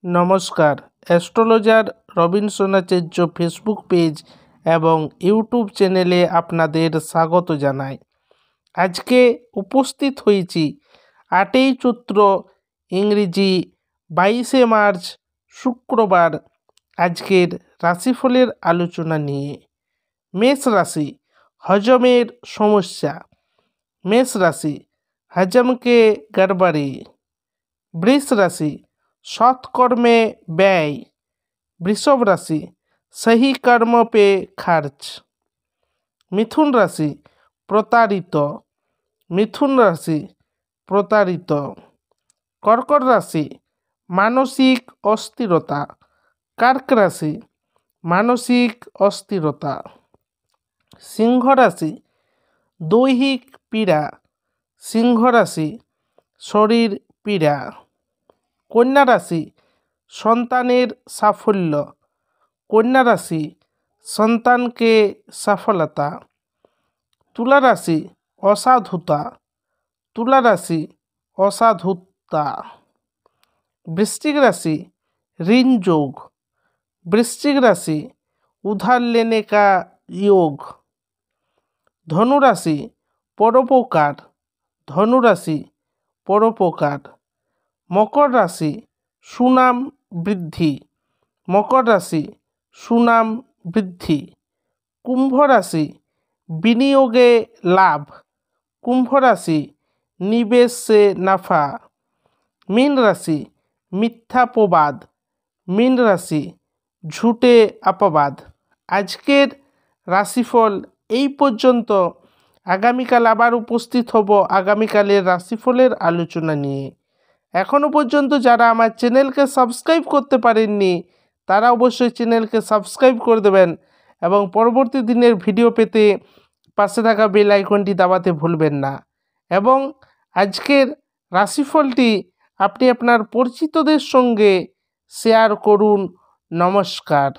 নমস্কার, astrologer Robin সোনাচার্য Facebook page এবং YouTube চ্যানেলে আপনাদের স্বাগত জানাই। আজকে উপস্থিত হয়েছি 8ই চৈত্র ইংরেজি 22শে মার্চ শুক্রবার আজকের রাশিফলের আলোচনা নিয়ে। মেষ রাশি, হজমের সমস্যা। মেষ রাশি, হজম কে গড়বড়ি। বৃষ রাশি, সৎকর্মে ব্যয়। বৃষভ রাশি, সহি কর্ম पे खर्च। মিথুন রাশি, প্রতারিত। মিথুন রাশি, প্রতারিত। কর্কট রাশি, মানসিক অস্থিরতা। কর্ক রাশি, মানসিক অস্থিরতা। সিংহ রাশি, দৈহিক পীড়া। সিংহ রাশি, শরীর পীড়া। কন্যা রাশি, সন্তানের সাফল্য। কন্যা রাশি, সন্তানকে সফলতা। তুলা রাশি, অসাধুতা। তুলা রাশি, অসাধুতা। বৃশ্চিক রাশি, ऋण योग। वृश्चिक राशि, उधार लेने का योग। धनु राशि, परोपकार। धनु राशि, परोपकार। मकर राशि, सुनाम বৃদ্ধি। মকর রাশি, সুনাম বৃদ্ধি। কুম্ভ রাশি, বিনিয়োগে লাভ। কুম্ভ রাশি, নিবেশ সে নাফা। মীন রাশি, মিথ্যা প্রবাদ। মীন রাশি, ঝুটে অপবাদ। আজকের রাশিফল এই পর্যন্ত। আগামীকাল আবার উপস্থিত হব আগামীকালের রাশিফলের আলোচনা নিয়ে। এখনও পর্যন্ত যারা আমার চ্যানেলকে সাবস্ক্রাইব করতে পারেননি তারা অবশ্যই চ্যানেলকে সাবস্ক্রাইব করে দেবেন এবং পরবর্তী দিনের ভিডিও পেতে পাশে থাকা বেল আইকনটি দাবাতে ভুলবেন না। এবং আজকের রাশিফলটি আপনি আপনার পরিচিতদের সঙ্গে শেয়ার করুন। নমস্কার।